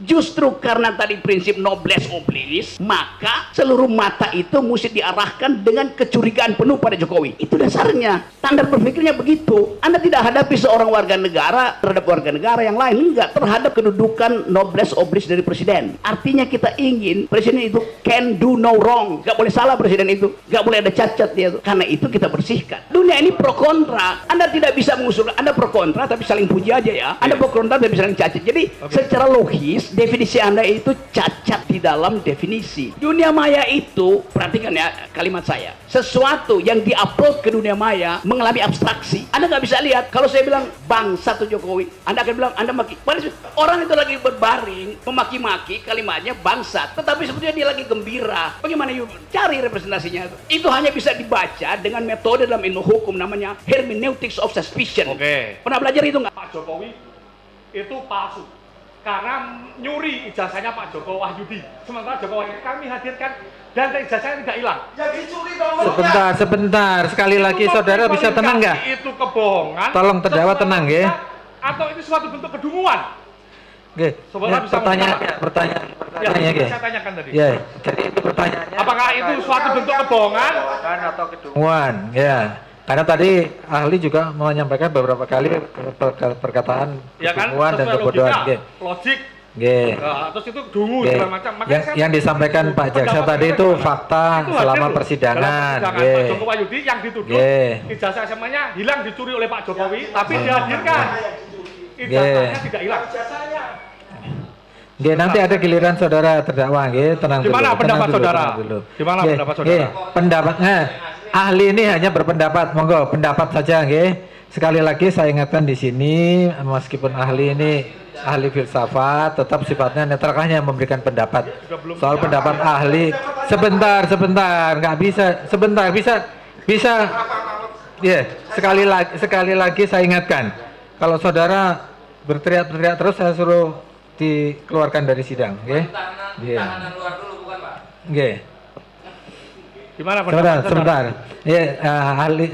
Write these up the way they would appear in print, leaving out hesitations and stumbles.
Justru karena tadi prinsip noblesse oblige, maka seluruh mata itu mesti diarahkan dengan kecurigaan penuh pada Jokowi. Itu dasarnya. Standar berpikirnya begitu. Anda tidak hadapi seorang warga negara terhadap warga negara yang lain, enggak, terhadap kedudukan noblesse oblige dari presiden. Artinya kita ingin presiden itu can do no wrong. Enggak boleh salah presiden itu. Enggak boleh ada cacat dia. Karena itu kita bersihkan. Dunia ini pro kontra. Anda tidak bisa mengusulkan. Anda pro kontra tapi saling puji aja ya. Anda pro kontra tapi saling cacat. Jadi secara logis definisi Anda itu cacat di dalam definisi. Dunia maya itu, perhatikan ya kalimat saya, sesuatu yang diupload ke dunia maya mengalami abstraksi. Anda nggak bisa lihat. Kalau saya bilang bangsa tuh Jokowi, Anda akan bilang Anda maki. Orang itu lagi berbaring memaki-maki, kalimatnya bangsa, tetapi sebetulnya dia lagi gembira. Bagaimana you cari representasinya itu? Itu hanya bisa dibaca dengan metode dalam ilmu hukum namanya hermeneutics of suspicion. Pernah belajar itu nggak? Pak Jokowi itu palsu karena nyuri ijazahnya Pak Joko Wahyudi. Sementara Joko Wahyudi kami hadirkan dan ijazahnya tidak hilang. Yang dicuri nomornya. Sebentar. Sekali lagi saudara bisa tenang nggak? Itu kebohongan. Tolong terdakwa tenang ya. Atau itu suatu bentuk kedunguan. Oke. Saudara bisa Pertanyaan ya, saya tanyakan tadi. Ya, jadi itu pertanyaannya. Apakah itu suatu bentuk kebohongan Atau kedunguan? Ya. Karena tadi ahli juga menyampaikan beberapa kali perkataan ya kan? kedunguan dan Sesuai kebodohan. logika, logik. Terus itu dungu Oke. segala macam. Makanya Yang disampaikan Pak Jaksa tadi itu fakta selama persidangan. Pak Joko Wahyudi yang dituduh ijazah SMA-nya hilang dicuri oleh Pak Jokowi, tapi dihadirkan. Ijazahnya tidak hilang. Nanti ada giliran saudara terdakwa, tenang dulu. Gimana pendapat saudara? Gimana pendapat saudara? Pendapatnya ahli ini hanya berpendapat, monggo pendapat saja, Sekali lagi saya ingatkan di sini, meskipun ahli ini ahli filsafat, tetap sifatnya netral, hanya memberikan pendapat. Soal pendapat ahli, sebentar, nggak bisa, sebentar, bisa. Sekali lagi saya ingatkan, kalau saudara berteriak-teriak terus saya suruh dikeluarkan dari sidang, Tahanan luar dulu bukan, Pak? Gimana pendapat sebentar.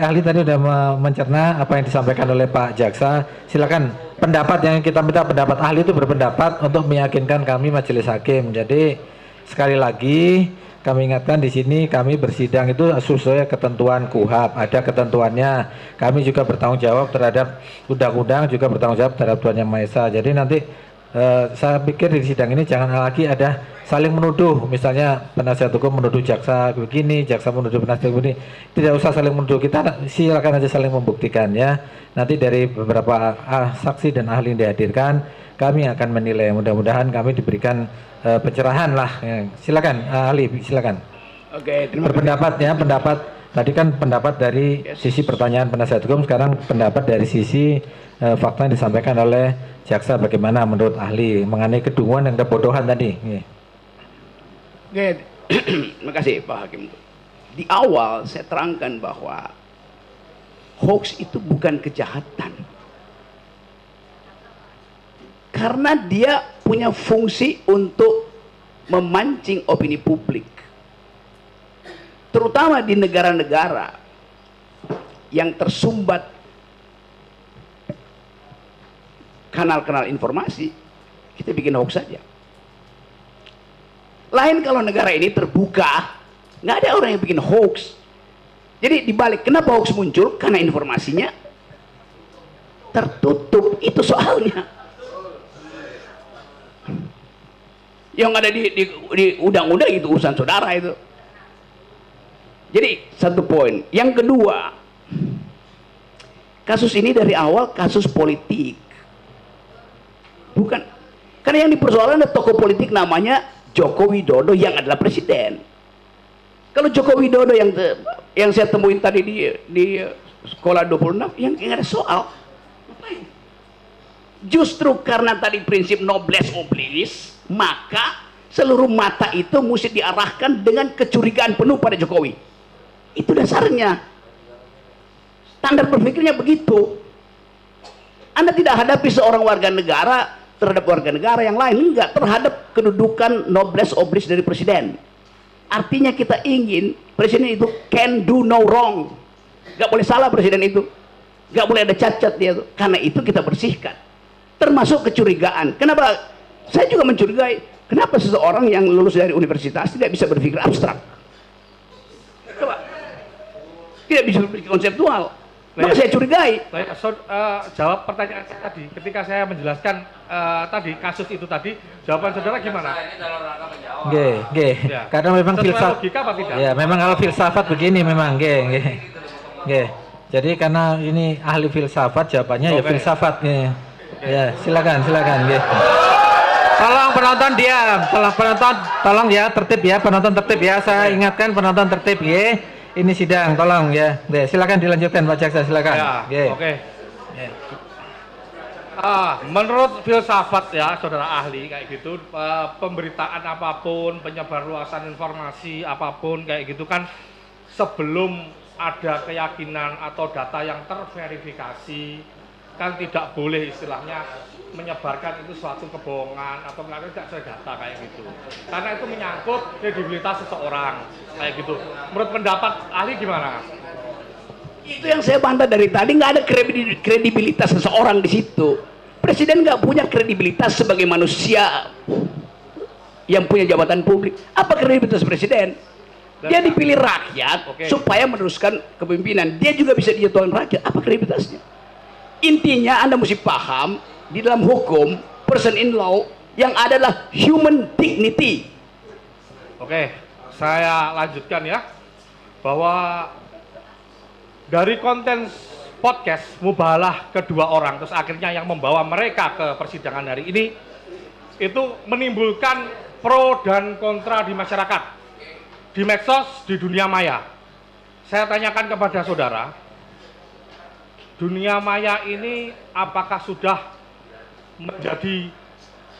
Ahli tadi sudah mencerna apa yang disampaikan oleh Pak Jaksa. Silakan pendapat yang kita minta, pendapat ahli itu berpendapat untuk meyakinkan kami majelis hakim. Jadi sekali lagi kami ingatkan di sini kami bersidang itu sesuai ketentuan KUHAP, ada ketentuannya. Kami juga bertanggung jawab terhadap undang-undang, juga bertanggung jawab terhadap Tuhan Yang Maha Esa. Jadi nanti saya pikir di sidang ini jangan lagi ada saling menuduh, misalnya penasihat hukum menuduh jaksa begini, jaksa menuduh penasihat begini. Tidak usah saling menuduh, kita silakan aja saling membuktikan ya. Nanti dari beberapa saksi dan ahli yang dihadirkan, kami akan menilai. Mudah-mudahan kami diberikan pencerahan lah. Ya. Silakan ahli, silakan. Oke, berpendapat ya, pendapat tadi kan pendapat dari sisi pertanyaan penasihat hukum, sekarang pendapat dari sisi fakta yang disampaikan oleh jaksa, bagaimana menurut ahli mengenai kedunguan dan kebodohan tadi. Oke, terima kasih Pak Hakim. Di awal saya terangkan bahwa hoax itu bukan kejahatan, karena dia punya fungsi untuk memancing opini publik, terutama di negara-negara yang tersumbat kanal-kanal informasi. Kita bikin hoax saja. Lain kalau negara ini terbuka, nggak ada orang yang bikin hoax. Jadi dibalik, kenapa hoax muncul? Karena informasinya tertutup, itu soalnya. Yang ada di undang-undang itu urusan saudara itu. Jadi satu poin. Yang kedua, kasus ini dari awal kasus politik, bukan karena yang dipersoalkan ada tokoh politik namanya Joko Widodo yang adalah presiden. Kalau Joko Widodo yang saya temuin tadi di sekolah 26 yang ada soal, justru karena tadi prinsip noblesse oblige, maka seluruh mata itu mesti diarahkan dengan kecurigaan penuh pada Jokowi. Itu dasarnya. Standar berpikirnya begitu. Anda tidak hadapi seorang warga negara terhadap warga negara yang lain, enggak, terhadap kedudukan noblesse oblige dari presiden. Artinya kita ingin presiden itu can do no wrong. Enggak boleh salah presiden itu. Enggak boleh ada cacat dia tuh. Karena itu kita bersihkan. Termasuk kecurigaan. Kenapa Saya juga mencurigai, kenapa seseorang yang lulus dari universitas tidak bisa berpikir abstrak? Coba. Tidak bisa berpikir konseptual. Maka saya curigai. Baik, jawab pertanyaan saya tadi. Ketika saya menjelaskan tadi kasus itu tadi, jawaban saudara gimana? Ini dalam rangka menjawab. Ya. Karena memang Sesuai filsafat. logika apa tidak? Ya, memang kalau filsafat begini memang, Jadi karena ini ahli filsafat, jawabannya ya Oke. filsafat, Ya, silakan, Tolong penonton diam, tolong ya tertib ya, penonton tertib ya. Saya ingatkan penonton tertib, Ini sidang, tolong ya. Silakan dilanjutkan Pak Jaksa, silakan. Ya, oke. Menurut filsafat ya, saudara ahli kayak gitu, pemberitaan apapun, penyebarluasan informasi apapun kayak gitu kan, sebelum ada keyakinan atau data yang terverifikasi, kan tidak boleh istilahnya menyebarkan itu suatu kebohongan atau tidak sesuai data kayak gitu. Karena itu menyangkut kredibilitas seseorang kayak gitu. Menurut pendapat ahli gimana? Itu yang saya bantah dari tadi, nggak ada kredibilitas seseorang di situ. Presiden nggak punya kredibilitas sebagai manusia yang punya jabatan publik. Apa kredibilitas presiden? Dia dipilih rakyat supaya meneruskan kepemimpinan. Dia juga bisa dijatuhkan rakyat. Apa kredibilitasnya? Intinya Anda mesti paham, di dalam hukum, person in law, yang adalah human dignity. Oke, saya lanjutkan ya, bahwa dari konten podcast mubahalah kedua orang, terus akhirnya yang membawa mereka ke persidangan hari ini, itu menimbulkan pro dan kontra di masyarakat, di medsos, di dunia maya. Saya tanyakan kepada saudara, dunia maya ini apakah sudah menjadi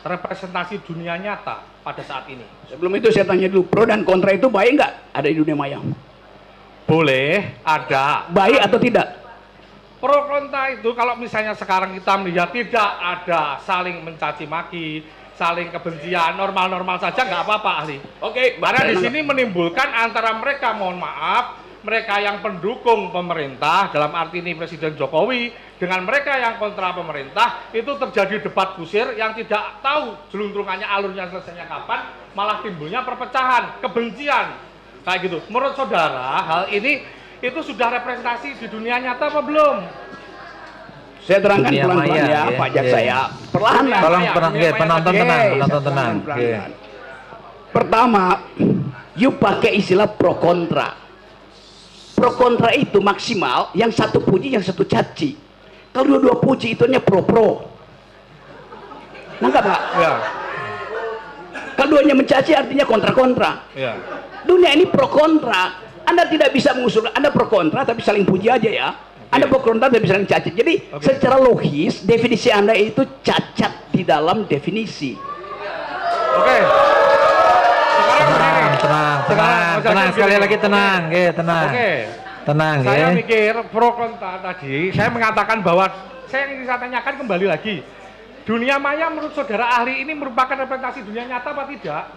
representasi dunia nyata pada saat ini? Sebelum itu saya tanya dulu, pro dan kontra itu baik nggak ada di dunia maya? Boleh, ada. Baik atau tidak? Pro kontra itu kalau misalnya sekarang kita melihat tidak ada saling mencaci maki, saling kebencian, normal-normal saja nggak apa-apa ahli. Oke, Karena di sini menimbulkan antara mereka, mohon maaf, mereka yang pendukung pemerintah dalam arti ini Presiden Jokowi dengan mereka yang kontra pemerintah, itu terjadi debat kusir yang tidak tahu jeluntrungannya, alurnya, selesainya kapan, malah timbulnya perpecahan, kebencian kayak gitu. Menurut saudara hal ini itu sudah representasi di dunia nyata apa belum? Saya terangkan Dunia pelan-pelan maya, ya, Pak Jaksa ya. Perlahan. Tolong Dunia maya, penonton Oke, tenang, saya penonton tenang. terangkan pelan-pelan. Pertama, you pakai istilah pro kontra. Pro kontra itu maksimal yang satu puji, yang satu caci. Kalau dua-dua puji itu hanya pro-pro. Nangkap nggak? Ya, Kalau duanya mencaci artinya kontra-kontra. ya. Dunia ini pro kontra. Anda tidak bisa mengusul, Anda pro kontra tapi saling puji aja ya. Anda pro kontra tapi saling caci. Jadi secara logis definisi Anda itu cacat di dalam definisi. Oke. Sekarang begini. Tenang, sekali lagi tenang, tenang. Oke. Tenang, Saya mikir pro kontra tadi, saya mengatakan bahwa saya ingin saya tanyakan kembali lagi. Dunia maya menurut saudara ahli ini merupakan representasi dunia nyata apa tidak?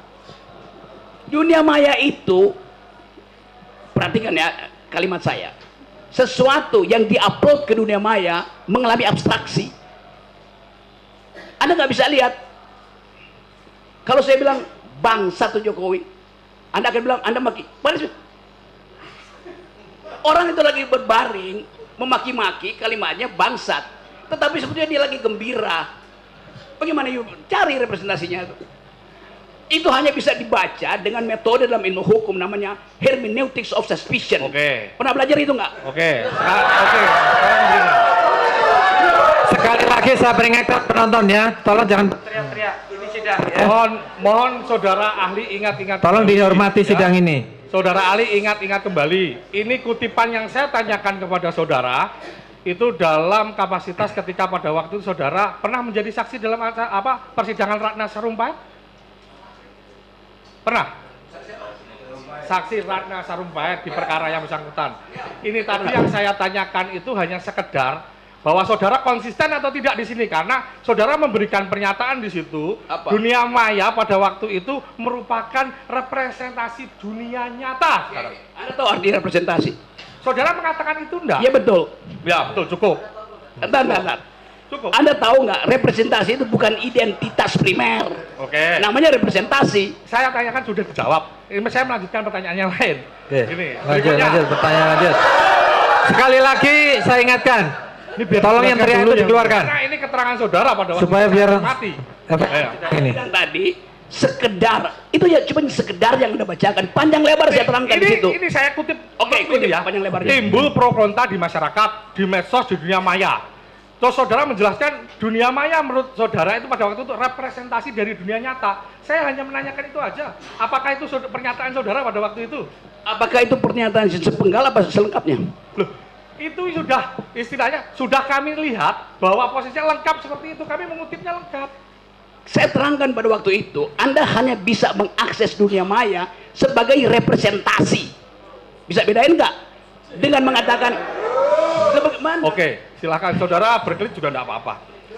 Dunia maya itu, perhatikan ya kalimat saya, sesuatu yang diupload ke dunia maya mengalami abstraksi. Anda nggak bisa lihat. Kalau saya bilang bangsa tuh Jokowi, Anda akan bilang Anda maki. Orang itu lagi berbaring memaki-maki, kalimatnya bangsat, tetapi sebetulnya dia lagi gembira. Bagaimana cari representasinya itu? Itu hanya bisa dibaca dengan metode dalam ilmu hukum namanya hermeneutics of suspicion. Oke. Pernah belajar itu nggak? Oke. Sekarang begini. Sekali lagi saya peringatkan penonton ya, tolong jangan teriak-teriak. Ini sidang ya. Mohon saudara ahli ingat-ingat. Tolong kembali, dihormati ya. sidang ini. Saudara ahli ingat-ingat kembali. Ini kutipan yang saya tanyakan kepada saudara itu dalam kapasitas ketika pada waktu itu saudara pernah menjadi saksi dalam persidangan Ratna Sarumpait? Pernah? Saksi Ratna Sarumpait di perkara yang bersangkutan. Ini tadi yang saya tanyakan itu hanya sekedar bahwa saudara konsisten atau tidak di sini karena saudara memberikan pernyataan di situ. Apa? Dunia maya pada waktu itu merupakan representasi dunia nyata. Anda tahu arti representasi? Saudara mengatakan itu enggak? Iya betul. Ya betul, cukup. Entar. Cukup. Anda tahu nggak, representasi itu bukan identitas primer. Oke. Namanya representasi. Saya tanyakan sudah dijawab. Ini saya melanjutkan pertanyaan yang lain. Oke. Ini Lanjut, pertanyaan lanjut. Sekali lagi saya ingatkan. Tolong yang teriak itu dikeluarkan. Karena ini keterangan saudara pada waktu Supaya biar mati. Ini. Yang tadi sekedar itu ya cuma sekedar yang Anda bacakan, panjang lebar saya terangkan di situ. Ini saya kutip. Oke, kutip ya. panjang lebarnya. Timbul pro kontra di masyarakat, di medsos, di dunia maya. Terus saudara menjelaskan dunia maya menurut saudara itu pada waktu itu representasi dari dunia nyata. Saya hanya menanyakan itu aja. Apakah itu pernyataan saudara pada waktu itu? Apakah itu pernyataan sepenggal apa selengkapnya? Loh, itu sudah istilahnya sudah kami lihat bahwa posisinya lengkap seperti itu. Kami mengutipnya lengkap. Saya terangkan pada waktu itu, Anda hanya bisa mengakses dunia maya sebagai representasi. Bisa bedain nggak? Dengan mengatakan sebagaimana? Oke, silakan saudara berkelit juga tidak apa-apa.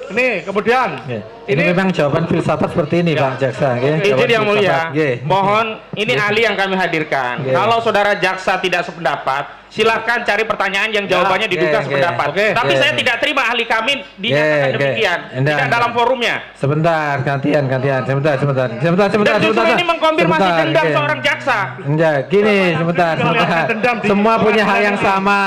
Ini kemudian Ini memang jawaban filsafat seperti ini Pak Jaksa. Izin yang mulia, Nggih. mohon ini ahli yang kami hadirkan. Nggih. Kalau saudara jaksa tidak sependapat, silahkan cari pertanyaan yang jawabannya diduga Nggih, sependapat. nggih. Tapi Nggih. saya tidak terima ahli kami dinyatakan Nggih, demikian, nggih. Enggak, tidak dalam forumnya. Sebentar, gantian. Sebentar. Dan justru ini mengkonfirmasi Sebentar, dendam nggih. seorang jaksa. Enggak, gini, sebentar. Dendam di- Semua punya hak yang sama.